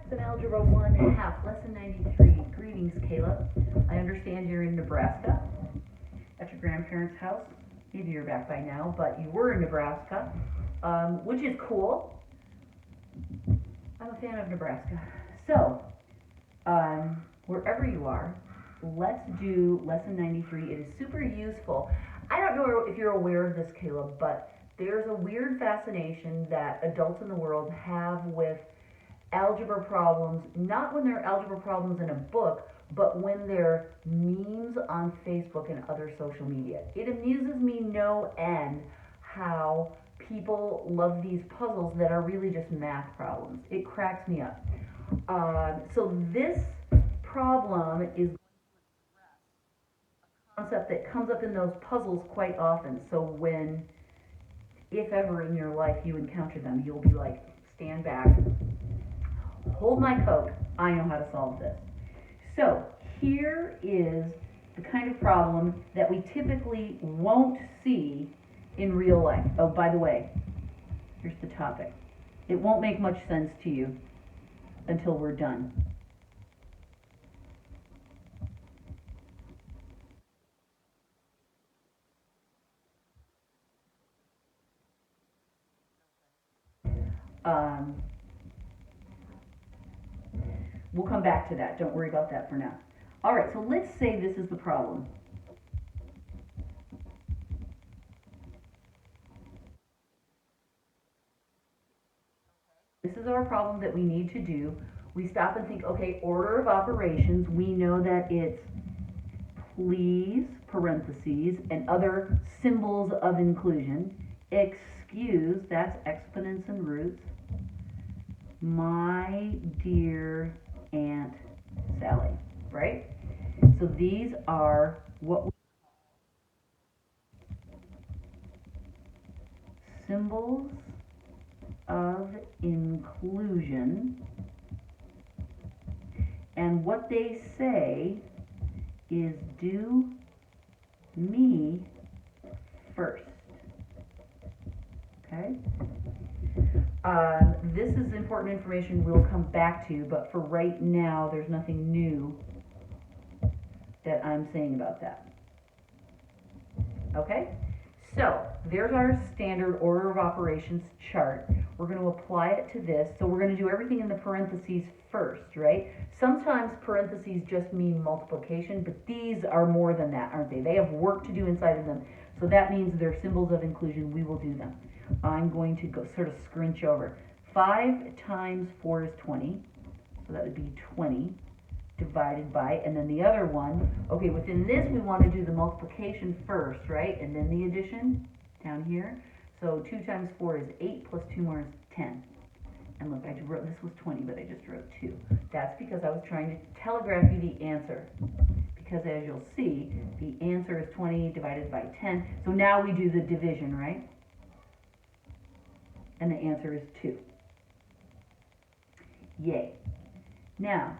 Saxon Algebra 1 half, lesson 93. Greetings, Caleb. I understand you're in Nebraska at your grandparents' house. Maybe you're back by now, but you were in Nebraska, which is cool. I'm a fan of Nebraska. So, wherever you are, let's do lesson 93. It is super useful. I don't know if you're aware of this, Caleb, but there's a weird fascination that adults in the world have with algebra problems, not when they're algebra problems in a book, but when they're memes on Facebook and other social media. It amuses me no end how people love these puzzles that are really just math problems. It cracks me up. So this problem is a concept that comes up in those puzzles quite often. So when, if ever in your life you encounter them, you'll be like, stand back, hold my coat, I know how to solve this. So here is the kind of problem that we typically won't see in real life. Oh, by the way, here's the topic. It won't make much sense to you until we're done. We'll come back to that. Don't worry about that for now. All right, so let's say this is the problem. This is our problem that we need to do. We stop and think, okay, order of operations. We know that it's please, parentheses, and other symbols of inclusion. Excuse, that's exponents and roots. My dear Aunt Sally, right? So these are what we symbols of inclusion, and what they say is do me first. Okay? This is important information we'll come back to, but for right now, there's nothing new that I'm saying about that. Okay? So, there's our standard order of operations chart. We're going to apply it to this. So we're going to do everything in the parentheses first, right? Sometimes parentheses just mean multiplication, but these are more than that, aren't they? They have work to do inside of them. So that means they're symbols of inclusion. We will do them. I'm going to go sort of scrunch over. 5 times 4 is 20. So that would be 20 divided by, and then the other one, okay, within this we want to do the multiplication first, right? And then the addition down here. So 2 times 4 is 8, plus 2 more is 10. And look, I just wrote, this was 20, but I just wrote 2. That's because I was trying to telegraph you the answer. Because as you'll see, the answer is 20 divided by 10. So now we do the division, right? And the answer is 2. Yay. Now,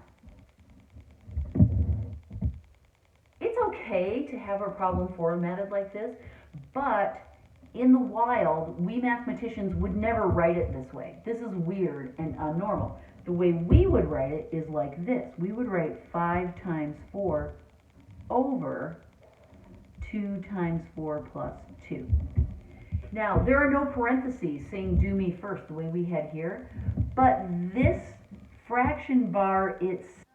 it's okay to have our problem formatted like this, but in the wild, we mathematicians would never write it this way. This is weird and abnormal. The way we would write it is like this. We would write 5 times 4 over 2 times 4 plus 2. Now, there are no parentheses saying do me first the way we had here, but this fraction bar itself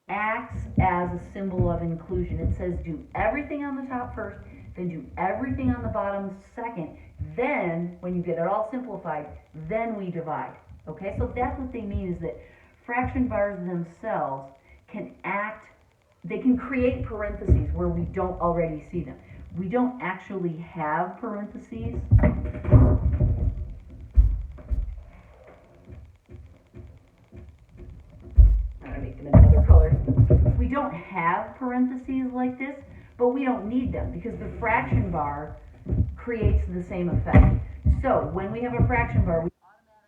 acts as a symbol of inclusion. It says do everything on the top first, then do everything on the bottom second, then when you get it all simplified, then we divide. Okay, so that's what they mean, is that fraction bars themselves can act, they can create parentheses where we don't already see them. We don't actually have parentheses. I'm gonna make them another color. We don't have parentheses like this, but we don't need them because the fraction bar creates the same effect. So when we have a fraction bar, we automatically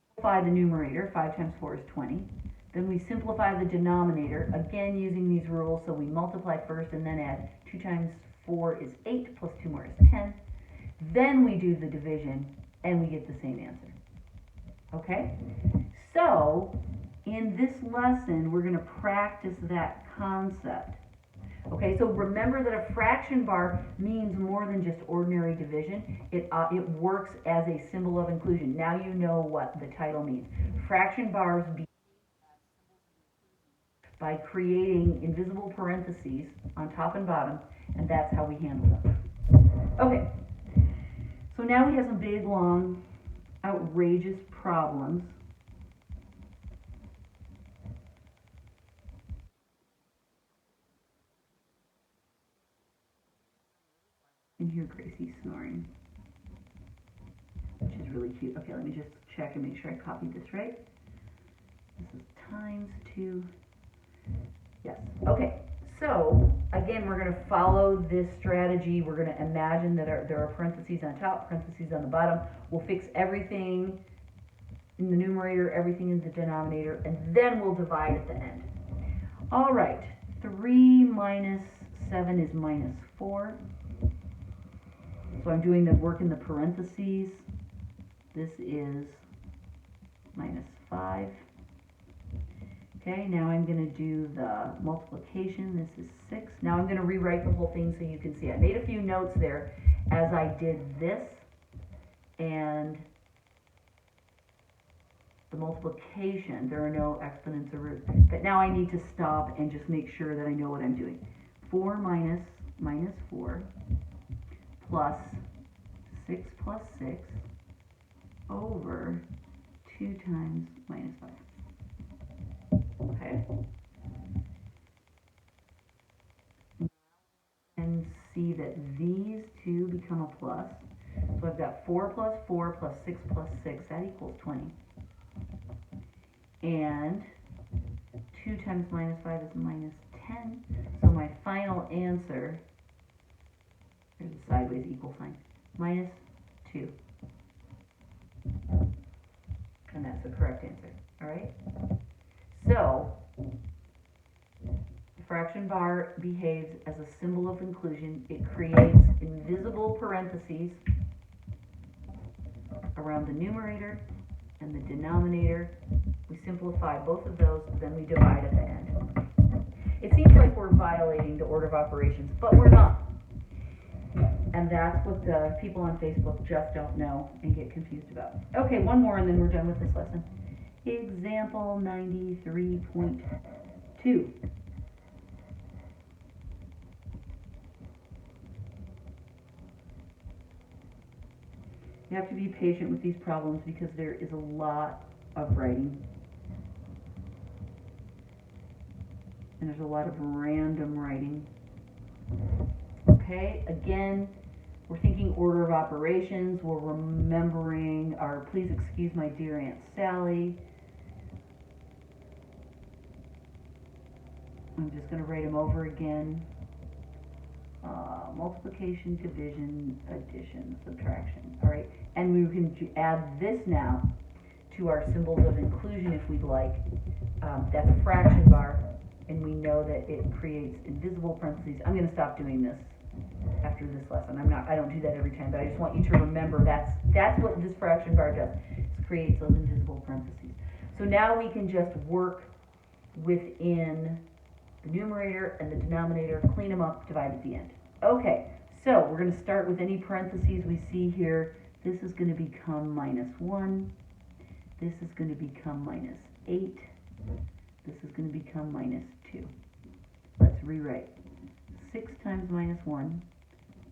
simplify the numerator. 5 times 4 is 20. Then we simplify the denominator, again using these rules, so we multiply first and then add 2 times 4 is 8, plus 2 more is 10. Then we do the division, and we get the same answer. Okay? So, in this lesson, we're going to practice that concept. Okay, so remember that a fraction bar means more than just ordinary division. It works as a symbol of inclusion. Now you know what the title means. Fraction bars by creating invisible parentheses on top and bottom, and that's how we handle them. Okay, so now we have some big, long, outrageous problems. And here Gracie's snoring, which is really cute. Okay, let me just check and make sure I copied this right. This is times 2. Yes. Okay, so again, we're going to follow this strategy. We're going to imagine that there are parentheses on top, parentheses on the bottom. We'll fix everything in the numerator, everything in the denominator, and then we'll divide at the end. All right, 3 minus 7 is minus 4. So I'm doing the work in the parentheses. This is minus 5. Okay, now I'm going to do the multiplication. This is 6. Now I'm going to rewrite the whole thing so you can see. I made a few notes there as I did this and the multiplication. There are no exponents or roots. But now I need to stop and just make sure that I know what I'm doing. 4 minus 4 plus 6 plus 6 over 2 times minus 5. Okay. And see that these two become a plus. So I've got 4 plus 4 plus 6 plus 6. That equals 20. And 2 times minus 5 is minus 10. So my final answer, there's a sideways equal sign, minus 2. And that's the correct answer. All right? So, the fraction bar behaves as a symbol of inclusion. It creates invisible parentheses around the numerator and the denominator. We simplify both of those, then we divide at the end. It seems like we're violating the order of operations, but we're not. And that's what the people on Facebook just don't know and get confused about. Okay, one more and then we're done with this lesson. Example 93.2. You have to be patient with these problems because there is a lot of writing. And there's a lot of random writing. Okay, again, we're thinking order of operations. We're remembering our, please excuse my dear Aunt Sally. I'm just going to write them over again. Multiplication, division, addition, subtraction. All right, and we can add this now to our symbols of inclusion if we'd like. That's a fraction bar, and we know that it creates invisible parentheses. I'm going to stop doing this after this lesson. I don't do that every time, but I just want you to remember that's what this fraction bar does. It creates those invisible parentheses. So now we can just work within the numerator and the denominator, clean them up, divide at the end. Okay, so we're going to start with any parentheses we see here. This is going to become minus 1. This is going to become minus 8. This is going to become minus 2. Let's rewrite. 6 times minus 1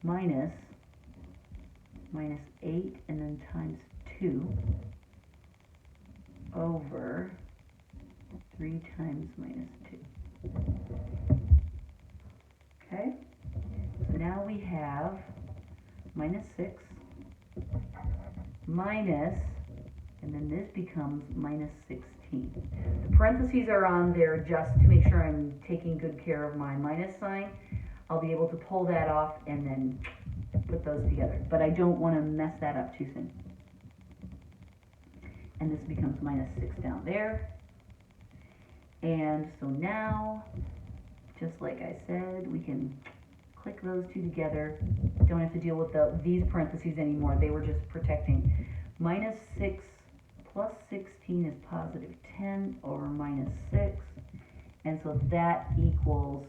minus 8 and then times 2 over 3 times minus 2. Okay, so now we have minus 6 minus, and then this becomes minus 16. The parentheses are on there just to make sure I'm taking good care of my minus sign. I'll be able to pull that off and then put those together, but I don't want to mess that up too soon. And this becomes minus 6 down there. And so now, just like I said, we can click those two together. Don't have to deal with these parentheses anymore. They were just protecting. Minus 6 plus 16 is positive 10 over minus 6, and so that equals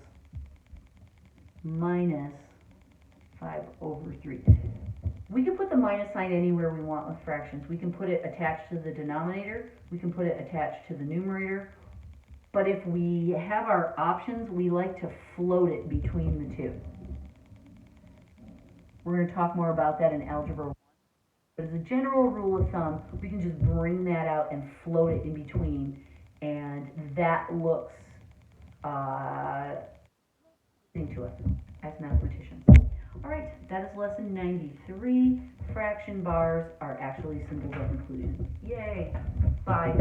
minus 5 over 3. We can put the minus sign anywhere we want with fractions. We can put it attached to the denominator, we can put it attached to the numerator, but if we have our options, we like to float it between the two. We're going to talk more about that in Algebra 1. But as a general rule of thumb, we can just bring that out and float it in between, and that looks to us as mathematicians. All right, that is lesson 93. Fraction bars are actually symbols of inclusion. Yay! Bye.